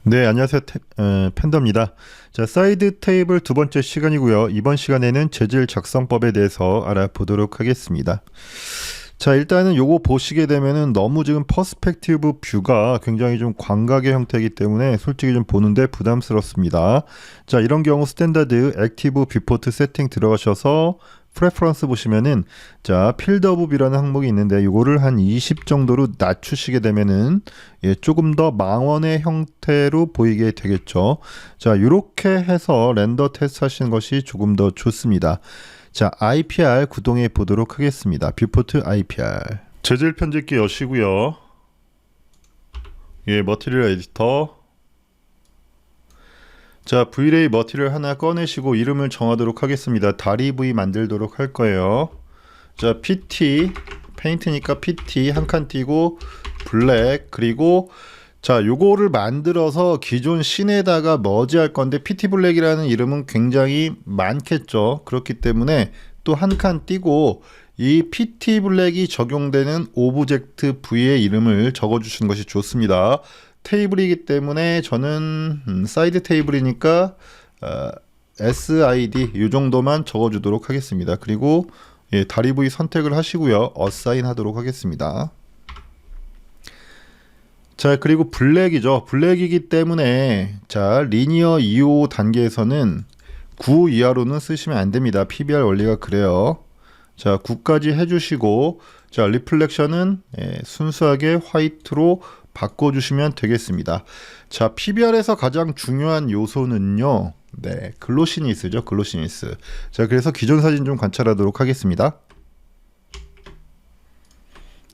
네, 안녕하세요. 팬더입니다. 자, 사이드 테이블 두 번째 시간이고요. 이번 시간에는 재질 작성법에 대해서 알아보도록 하겠습니다. 자, 일단은 요거 보시게 되면은 너무 지금 퍼스펙티브 뷰가 굉장히 좀 광각의 형태이기 때문에 솔직히 좀 보는데 부담스럽습니다. 자, 이런 경우 스탠다드 액티브 뷰포트 세팅 들어가셔서 프레퍼런스 보시면은 자 필드 오브 뷰라는 항목이 있는데 요거를 한 20 정도로 낮추시게 되면은 조금 더 망원의 형태로 보이게 되겠죠. 자, 요렇게 해서 렌더 테스트 하시는 것이 조금 더 좋습니다. 자, IPR 구동해 보도록 하겠습니다. 뷰포트 IPR 재질 편집기 여시고요. 머티리얼 에디터. 자, V-Ray 머티리얼 하나 꺼내시고 이름을 정하도록 하겠습니다. 다리 V 만들도록 할 거예요. 자, PT, 페인트니까 PT 한 칸 띄고 블랙, 그리고 자, 요거를 만들어서 기존 씬에다가 머지할 건데 PT 블랙이라는 이름은 굉장히 많겠죠. 그렇기 때문에 또 한 칸 띄고 이 PT 블랙이 적용되는 오브젝트 V의 이름을 적어주시는 것이 좋습니다. 테이블이기 때문에 저는 사이드 테이블이니까 SID 이 정도만 적어주도록 하겠습니다. 그리고 다리 부위 선택을 하시고요. 어사인 하도록 하겠습니다. 자, 그리고 블랙이죠. 블랙이기 때문에 자, 리니어 2호 단계에서는 9 이하로는 쓰시면 안 됩니다. PBR 원리가 그래요. 자, 9까지 해주시고 자, 리플렉션은 순수하게 화이트로 바꿔주시면 되겠습니다. 자, PBR에서 가장 중요한 요소는요, 글로시니스죠. 글로시니스. 자, 그래서 기존 사진 좀 관찰하도록 하겠습니다.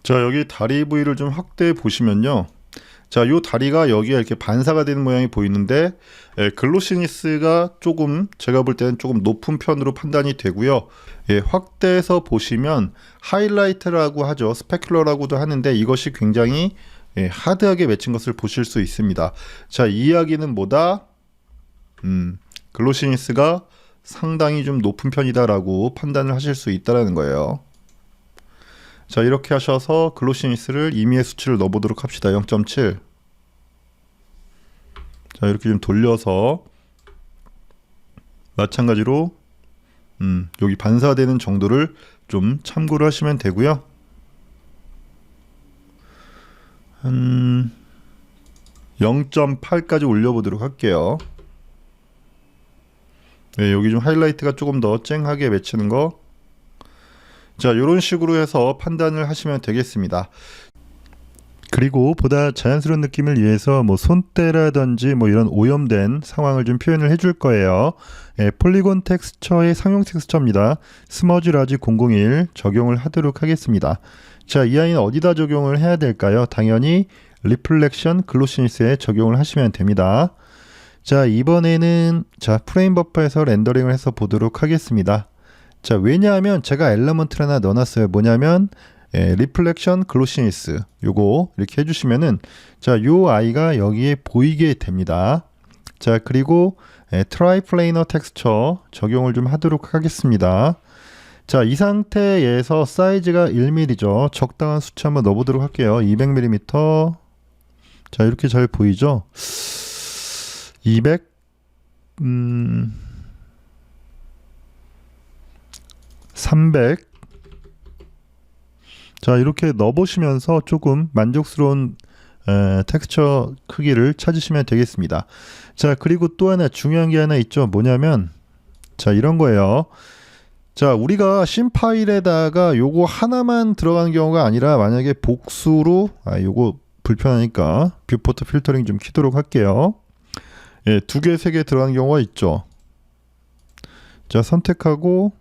자, 여기 다리 부위를 좀 확대해 보시면요, 자, 요 다리가 여기에 이렇게 반사가 되는 모양이 보이는데 글로시니스가 조금 제가 볼 때는 조금 높은 편으로 판단이 되고요. 확대해서 보시면 하이라이트라고 하죠. 스페큘러라고도 하는데 이것이 굉장히 하드하게 맺힌 것을 보실 수 있습니다. 자, 이 이야기는 뭐다? 글로시니스가 상당히 좀 높은 편이다라고 판단을 하실 수 있다는 거예요. 자, 이렇게 하셔서 글로시니스를 임의의 수치를 넣어보도록 합시다. 0.7. 자, 이렇게 좀 돌려서 마찬가지로 여기 반사되는 정도를 좀 참고를 하시면 되고요. 한 0.8까지 올려보도록 할게요. 여기 좀 하이라이트가 조금 더 쨍하게 맺히는 거. 자, 이런 식으로 해서 판단을 하시면 되겠습니다. 그리고 보다 자연스러운 느낌을 위해서 뭐 손때라든지 뭐 이런 오염된 상황을 좀 표현을 해줄 거예요. 폴리곤 텍스처의 상용 텍스처입니다. 스머지 라지 001 적용을 하도록 하겠습니다. 자, 이 아이는 어디다 적용을 해야 될까요? 당연히 리플렉션 글로시니스에 적용을 하시면 됩니다. 자, 이번에는 자, 프레임 버퍼에서 렌더링을 해서 보도록 하겠습니다. 자, 왜냐하면 제가 엘러먼트를 하나 넣어놨어요. 뭐냐면 리플렉션 글로시니스 요거 이렇게 해주시면은 자, 요 아이가 여기에 보이게 됩니다. 자, 그리고 트라이플레이너 텍스처 적용을 좀 하도록 하겠습니다. 자, 이 상태에서 사이즈가 1mm죠. 적당한 수치 한번 넣어보도록 할게요. 200mm. 자, 이렇게 잘 보이죠? 200 300. 자, 이렇게 넣어보시면서 조금 만족스러운 텍스처 크기를 찾으시면 되겠습니다. 자, 그리고 또 하나 중요한 게 하나 있죠. 뭐냐면 자, 이런 거예요. 자, 우리가 씬 파일에다가 요거 하나만 들어가는 경우가 아니라 만약에 복수로 요거 불편하니까 뷰포트 필터링 좀 키도록 할게요. 두 개, 세 개 들어가는 경우가 있죠. 자, 선택하고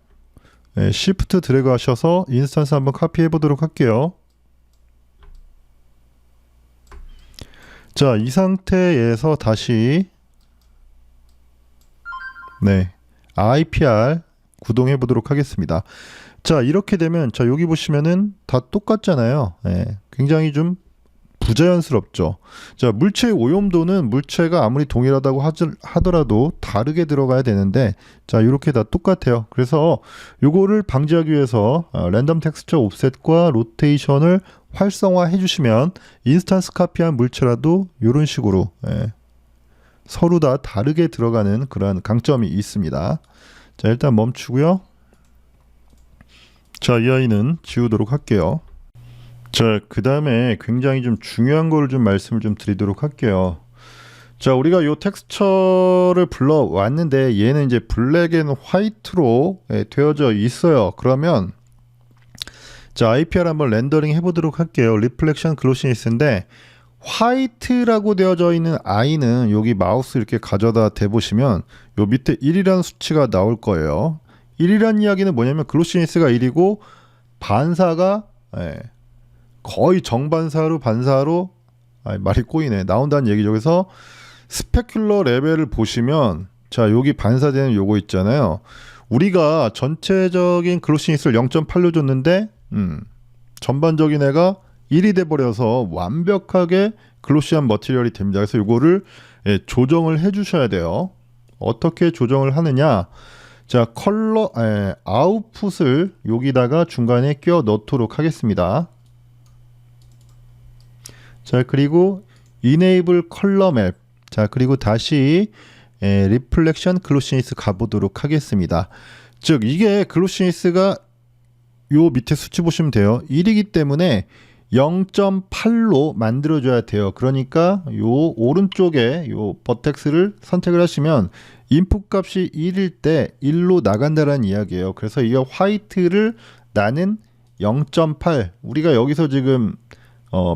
시프트 드래그 하셔서 인스턴스 한번 카피해 보도록 할게요. 자, 이 상태에서 다시 IPR 구동해 보도록 하겠습니다. 자, 이렇게 되면 자, 여기 보시면은 다 똑같잖아요. 굉장히 좀 부자연스럽죠. 자, 물체의 오염도는 물체가 아무리 동일하다고 하더라도 다르게 들어가야 되는데 자, 이렇게 다 똑같아요. 그래서 요거를 방지하기 위해서 랜덤 텍스처 옵셋과 로테이션을 활성화해 주시면 인스턴스 카피한 물체라도 이런 식으로 서로 다 다르게 들어가는 그런 강점이 있습니다. 자, 일단 멈추고요. 자, 이 아이는 지우도록 할게요. 자, 그 다음에 굉장히 좀 중요한 거를 좀 말씀을 좀 드리도록 할게요. 자, 우리가 요 텍스처를 불러왔는데 얘는 이제 블랙 앤 화이트로 되어져 있어요. 그러면 자, IPR 한번 렌더링 해보도록 할게요. 리플렉션 글로시니스인데 화이트라고 되어져 있는 I는 여기 마우스 이렇게 가져다 대보시면 요 밑에 1이라는 수치가 나올 거예요. 1이라는 이야기는 뭐냐면 글로시니스가 1이고 반사가 거의 정반사로 반사로 말이 꼬이네 나온다는 얘기죠. 그래서 스페큘러 레벨을 보시면 자, 여기 반사되는 요거 있잖아요. 우리가 전체적인 글로시니스를 0.8로 줬는데 전반적인 애가 1이 돼버려서 완벽하게 글로시한 머티리얼이 됩니다. 그래서 이거를 조정을 해주셔야 돼요. 어떻게 조정을 하느냐? 자, 컬러 아웃풋을 여기다가 중간에 끼워 넣도록 하겠습니다. 자, 그리고 Enable Color Map. 자, 그리고 다시 Reflection 글로시니스 가보도록 하겠습니다. 즉 이게 글로시니스가 요 밑에 수치 보시면 돼요. 1이기 때문에 0.8로 만들어줘야 돼요. 그러니까 요 오른쪽에 요 버텍스를 선택을 하시면 인풋 값이 1일 때 1로 나간다는 이야기예요. 그래서 이 화이트를 나는 0.8 우리가 여기서 지금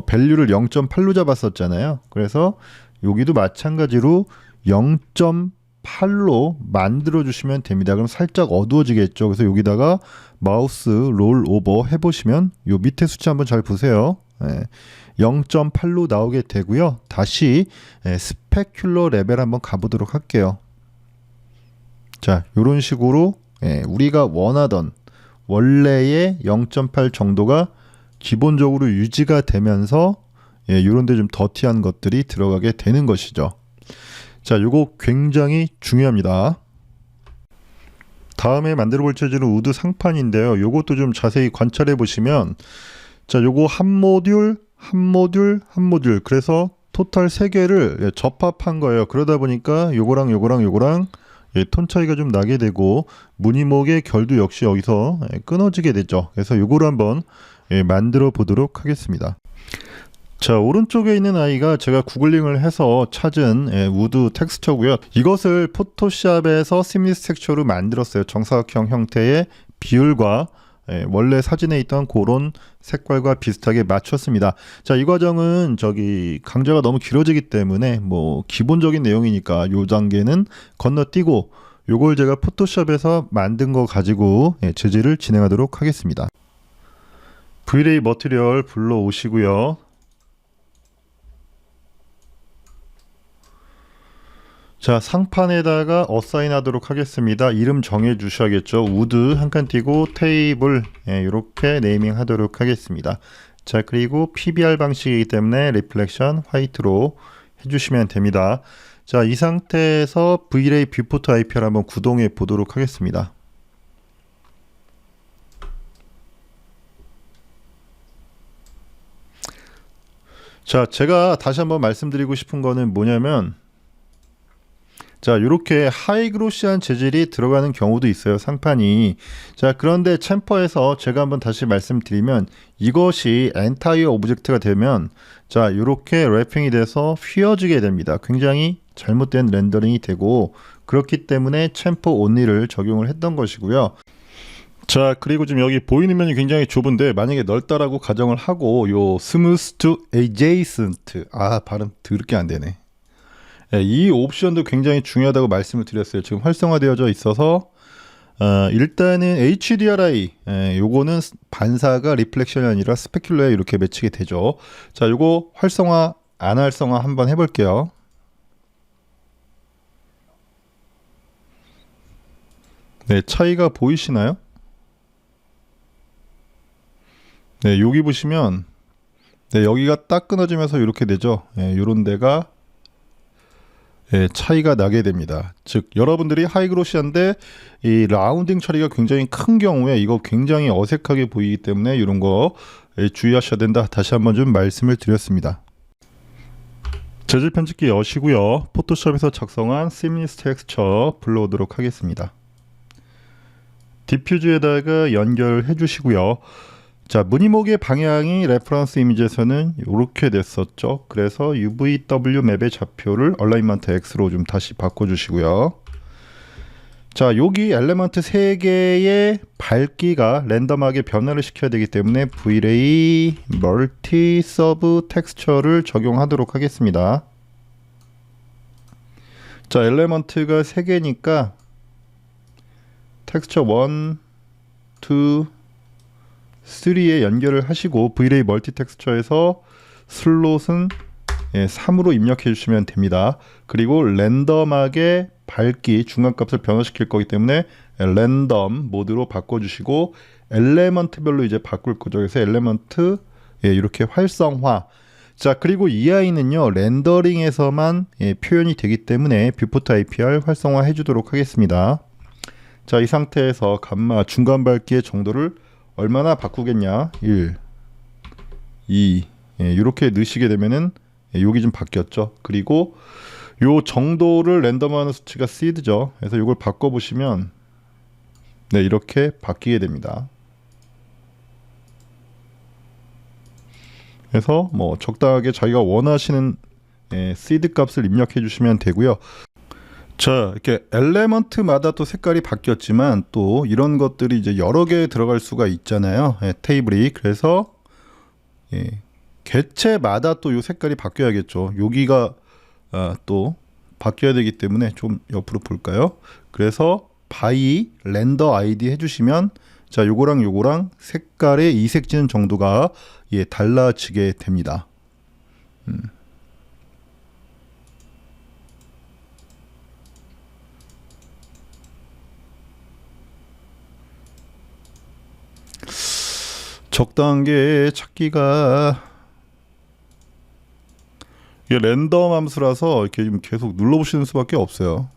밸류를 0.8로 잡았었잖아요. 그래서 여기도 마찬가지로 0.8로 만들어 주시면 됩니다. 그럼 살짝 어두워지겠죠. 그래서 여기다가 마우스 롤 오버 해보시면 요 밑에 수치 한번 잘 보세요. 0.8로 나오게 되고요. 다시 스페큘러 레벨 한번 가보도록 할게요. 자, 이런 식으로 우리가 원하던 원래의 0.8 정도가 기본적으로 유지가 되면서 이런 데 좀 더티한 것들이 들어가게 되는 것이죠. 자, 요거 굉장히 중요합니다. 다음에 만들어 볼 재질은 우드 상판인데요. 요것도 좀 자세히 관찰해 보시면 자, 요거 한 모듈 그래서 토탈 3개를 접합한 거예요. 그러다 보니까 요거랑 톤 차이가 좀 나게 되고 무늬목의 결도 역시 여기서 끊어지게 되죠. 그래서 요거를 한번 만들어 보도록 하겠습니다. 자, 오른쪽에 있는 아이가 제가 구글링을 해서 찾은 우드 텍스처고요. 이것을 포토샵에서 시미스 텍스처로 만들었어요. 정사각형 형태의 비율과 원래 사진에 있던 그런 색깔과 비슷하게 맞췄습니다. 자, 이 과정은 강좌가 너무 길어지기 때문에 뭐 기본적인 내용이니까 요 단계는 건너뛰고 요걸 제가 포토샵에서 만든 거 가지고 재질을 진행하도록 하겠습니다. V-Ray 머티리얼 불러오시고요. 자, 상판에다가 어사인 하도록 하겠습니다. 이름 정해 주셔야겠죠. 우드 한 칸 띄고 테이블 이렇게 네이밍 하도록 하겠습니다. 자, 그리고 PBR 방식이기 때문에 리플렉션 화이트로 해주시면 됩니다. 자, 이 상태에서 V-Ray 뷰포트 IPR 한번 구동해 보도록 하겠습니다. 자, 제가 다시 한번 말씀드리고 싶은 거는 뭐냐면 자, 이렇게 하이그로시한 재질이 들어가는 경우도 있어요, 상판이. 자, 그런데 챔퍼에서 제가 한번 다시 말씀드리면 이것이 엔타이어 오브젝트가 되면 자, 이렇게 래핑이 돼서 휘어지게 됩니다. 굉장히 잘못된 렌더링이 되고 그렇기 때문에 챔퍼 온리를 적용을 했던 것이고요. 자, 그리고 지금 여기 보이는 면이 굉장히 좁은데 만약에 넓다라고 가정을 하고 요 스무스 투 adjacent 발음 더럽게 안 되네. 이 옵션도 굉장히 중요하다고 말씀을 드렸어요. 지금 활성화되어져 있어서 일단은 HDRI 요거는 반사가 리플렉션이 아니라 스페큘러에 이렇게 맺히게 되죠. 자, 요거 활성화 안 활성화 한번 해볼게요. 네, 차이가 보이시나요? 네, 여기 보시면 여기가 딱 끊어지면서 이렇게 되죠. 요런 데가 차이가 나게 됩니다. 즉 여러분들이 하이그로시한데 이 라운딩 처리가 굉장히 큰 경우에 이거 굉장히 어색하게 보이기 때문에 이런 거 주의하셔야 된다. 다시 한번 좀 말씀을 드렸습니다. 재질 편집기 여시고요. 포토샵에서 작성한 시미니스 텍스처 불러오도록 하겠습니다. 디퓨즈에다가 연결해 주시고요. 자, 무늬목의 방향이 레퍼런스 이미지에서는 이렇게 됐었죠. 그래서 UVW 맵의 좌표를 얼라인먼트 X로 좀 다시 바꿔주시고요. 자, 여기 엘레먼트 3개의 밝기가 랜덤하게 변화를 시켜야 되기 때문에 Vray 멀티 서브 텍스처를 적용하도록 하겠습니다. 자, 엘레먼트가 3개니까 텍스처 1, 2, 3에 연결을 하시고 Vray 멀티 텍스처에서 슬롯은 3으로 입력해 주시면 됩니다. 그리고 랜덤하게 밝기 중간값을 변화시킬 거기 때문에 랜덤 모드로 바꿔주시고 엘레먼트별로 이제 바꿀 거죠. 그래서 엘레먼트 이렇게 활성화. 자, 그리고 이 아이는요 렌더링에서만 표현이 되기 때문에 뷰포트 IPR 활성화 해주도록 하겠습니다. 자, 이 상태에서 감마 중간 밝기의 정도를 얼마나 바꾸겠냐. 1, 2 이렇게 넣으시게 되면은 여기 좀 바뀌었죠. 그리고 요 정도를 랜덤하는 수치가 seed죠. 그래서 이걸 바꿔보시면 이렇게 바뀌게 됩니다. 그래서 뭐 적당하게 자기가 원하시는 seed 값을 입력해 주시면 되고요. 자, 이렇게 엘레먼트마다 또 색깔이 바뀌었지만 또 이런 것들이 이제 여러 개 들어갈 수가 있잖아요. 테이블이. 그래서 개체마다 또 이 색깔이 바뀌어야겠죠. 여기가 또 바뀌어야 되기 때문에 좀 옆으로 볼까요? 그래서 by 렌더 아이디 해주시면 자, 요거랑 요거랑 색깔의 이색지는 정도가 달라지게 됩니다. 적당한 게 찾기가 이게 랜덤 함수라서 이렇게 좀 계속 눌러보시는 수밖에 없어요.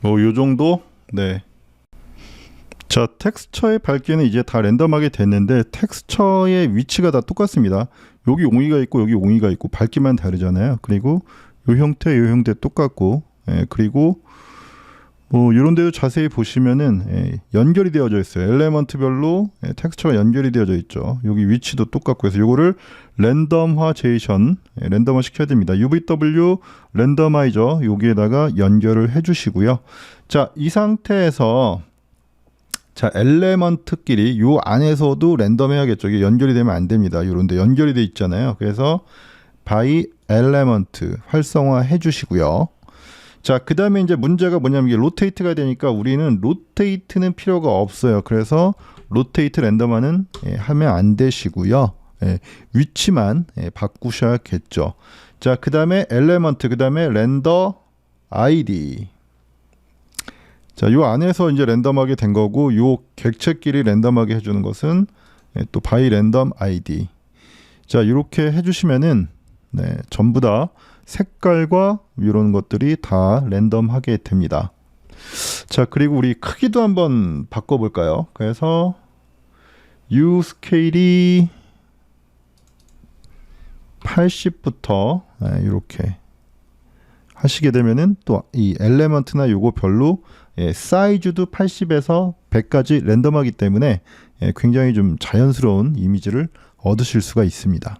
뭐 요 정도? 네. 자, 텍스처의 밝기는 이제 다 랜덤하게 됐는데 텍스처의 위치가 다 똑같습니다. 여기 옹이가 있고 여기 옹이가 있고 밝기만 다르잖아요. 그리고 요 형태 똑같고 그리고 뭐 이런 데도 자세히 보시면은 연결이 되어져 있어요. 엘레먼트별로 텍스처가 연결이 되어져 있죠. 여기 위치도 똑같고 해서 요거를 랜덤화제이션 랜덤화 시켜야 됩니다. UVW 랜더마이저 여기에다가 연결을 해 주시고요. 자, 이 상태에서 자, 엘레먼트끼리 요 안에서도 랜덤 해야겠죠. 이게 연결이 되면 안 됩니다. 요런데 연결이 돼 있잖아요. 그래서 by 엘레먼트 활성화 해 주시고요. 자, 그 다음에 이제 문제가 뭐냐면 이게 로테이트가 되니까 우리는 로테이트는 필요가 없어요. 그래서 로테이트 랜덤화는 하면 안 되시고요. 위치만 바꾸셔야겠죠. 자, 그 다음에 엘레먼트, 그 다음에 렌더 아이디. 자, 요 안에서 이제 랜덤하게 된 거고 요 객체끼리 랜덤하게 해주는 것은 또 by 랜덤 아이디. 자, 이렇게 해주시면은 전부 다 색깔과 이런 것들이 다 랜덤하게 됩니다. 자, 그리고 우리 크기도 한번 바꿔볼까요? 그래서 U 스케일이 80부터 이렇게 하시게 되면은 또 이 엘레먼트나 요거 별로 사이즈도 80에서 100까지 랜덤하기 때문에 굉장히 좀 자연스러운 이미지를 얻으실 수가 있습니다.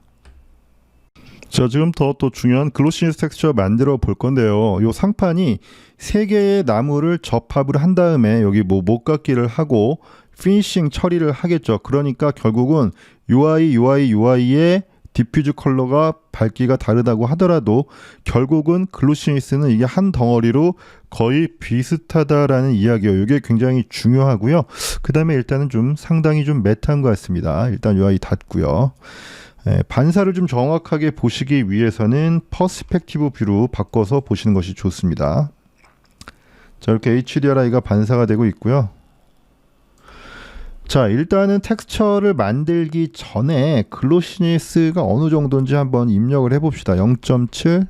자, 지금부터 또 중요한 글로시니스 텍스처 만들어 볼 건데요. 요 상판이 3개의 나무를 접합을 한 다음에 여기 뭐 목깎이를 하고 피니싱 처리를 하겠죠. 그러니까 결국은 UI의 디퓨즈 컬러가 밝기가 다르다고 하더라도 결국은 글로시니스는 이게 한 덩어리로 거의 비슷하다라는 이야기예요. 이게 굉장히 중요하고요. 그 다음에 일단은 좀 상당히 좀 매트한 것 같습니다. 일단 UI 닫고요. 반사를 좀 정확하게 보시기 위해서는 퍼스펙티브 뷰로 바꿔서 보시는 것이 좋습니다. 자, 이렇게 HDRI가 반사가 되고 있고요. 자, 일단은 텍스처를 만들기 전에 글로시니스가 어느 정도인지 한번 입력을 해봅시다. 0.7,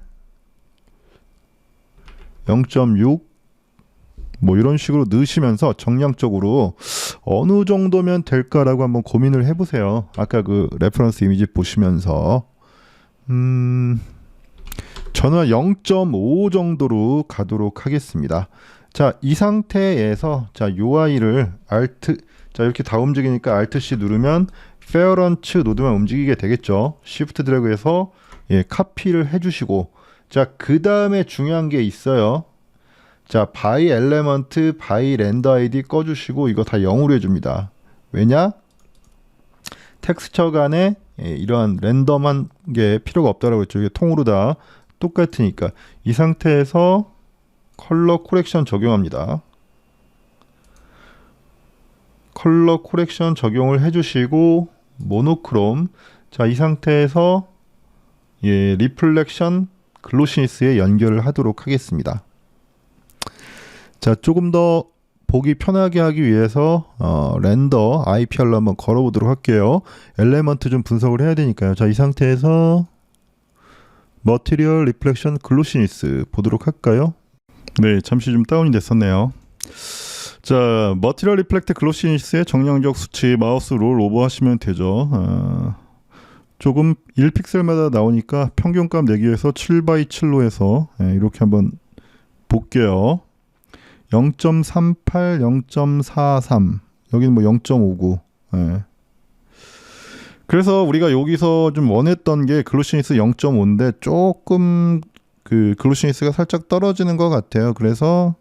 0.6, 뭐 이런 식으로 넣으시면서 정량적으로 어느 정도면 될까라고 한번 고민을 해보세요. 아까 그 레퍼런스 이미지 보시면서 저는 0.5 정도로 가도록 하겠습니다. 자, 이 상태에서 자, UI를 Alt, 자 이렇게 다 움직이니까 Alt C 누르면 페어런츠 노드만 움직이게 되겠죠. Shift 드래그해서 예, 카피를 해주시고, 자, 그 다음에 중요한 게 있어요. 자, by element, by render id 꺼주시고 이거 다 0으로 해줍니다. 왜냐? 텍스처 간에 예, 이러한 랜덤한 게 필요가 없다라고 했죠. 이게 통으로 다 똑같으니까. 이 상태에서 컬러 코렉션 적용합니다. 컬러 코렉션 적용을 해주시고 모노크롬, 자, 이 상태에서 예, 리플렉션 글로시니스에 연결을 하도록 하겠습니다. 자, 조금 더 보기 편하게 하기 위해서 렌더 IPR로 한번 걸어보도록 할게요. 엘레먼트 좀 분석을 해야 되니까요. 자, 이 상태에서 머티리얼 리플렉션 글로시니스 보도록 할까요? 네, 잠시 좀 다운이 됐었네요. 자, 머티리얼 리플렉트 글로시니스의 정량적 수치 마우스 롤 오버 하시면 되죠. 조금 1픽셀마다 나오니까 평균값 내기 위해서 7x7로 해서 이렇게 한번 볼게요. 0.38, 0.43, 여기는 뭐 0.59. 그래서 우리가 여기서 좀 원했던 게 글로시니스 0.5인데 조금 그 글로시니스가 살짝 떨어지는 것 같아요. 그래서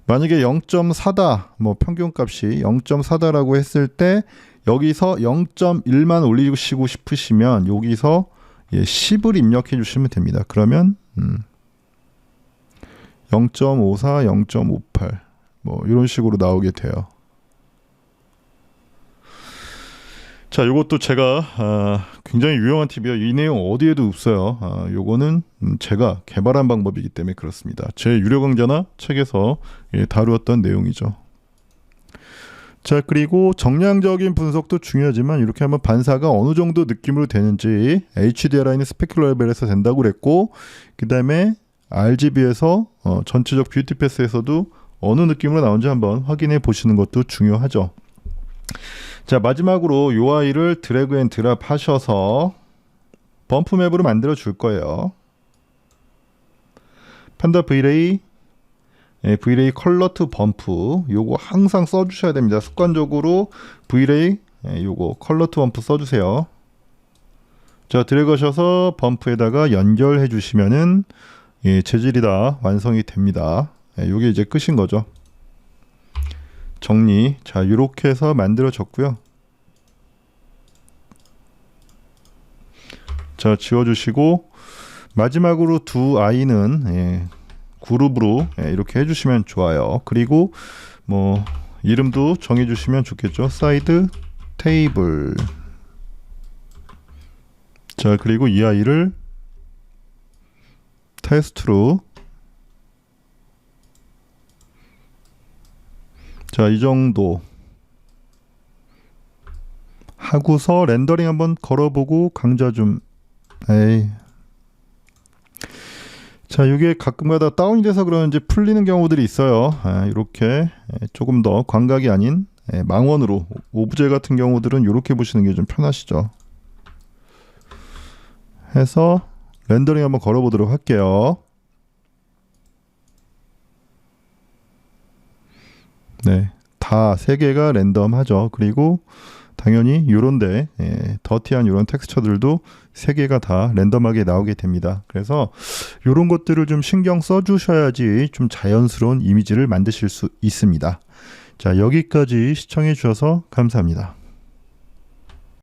만약에 0.4다, 뭐 평균값이 0.4다라고 했을 때 여기서 0.1만 올리시고 싶으시면 여기서 10을 입력해 주시면 됩니다. 그러면 0.54, 0.58 뭐 이런 식으로 나오게 돼요. 자, 요것도 제가 굉장히 유용한 팁이에요. 이 내용 어디에도 없어요. 요거는 제가 개발한 방법이기 때문에 그렇습니다. 제 유료 강좌나 책에서 다루었던 내용이죠. 자, 그리고 정량적인 분석도 중요하지만 이렇게 하면 반사가 어느 정도 느낌으로 되는지 HDRI는 스페큘러 레벨에서 된다고 그랬고, 그 다음에 RGB에서 전체적 뷰티 패스에서도 어느 느낌으로 나오는지 한번 확인해 보시는 것도 중요하죠. 자, 마지막으로 UI를 드래그 앤 드랍 하셔서 범프 맵으로 만들어 줄 거예요. 판다 V-Ray, V-Ray 컬러 투 범프, 요거 항상 써주셔야 됩니다. 습관적으로 V-Ray 요거 컬러 투 범프 써주세요. 자, 드래그 하셔서 범프에다가 연결해 주시면은 재질이 다 완성이 됩니다. 요게 이제 끝인 거죠. 정리. 자, 이렇게 해서 만들어졌고요. 자, 지워주시고 마지막으로 두 아이는 그룹으로 이렇게 해주시면 좋아요. 그리고 뭐 이름도 정해주시면 좋겠죠. 사이드 테이블. 자, 그리고 이 아이를 테스트로, 자, 이 정도 하고서 렌더링 한번 걸어보고 강좌 좀 자, 이게 가끔가다 다운이 돼서 그러는지 풀리는 경우들이 있어요. 이렇게 조금 더 광각이 아닌 망원으로, 오브제 같은 경우들은 이렇게 보시는 게 좀 편하시죠. 해서 렌더링 한번 걸어보도록 할게요. 네, 다 3개가 랜덤하죠. 그리고 당연히 요런데 더티한 요런 텍스처들도 3개가 다 랜덤하게 나오게 됩니다. 그래서 요런 것들을 좀 신경 써 주셔야지 좀 자연스러운 이미지를 만드실 수 있습니다. 자, 여기까지 시청해 주셔서 감사합니다.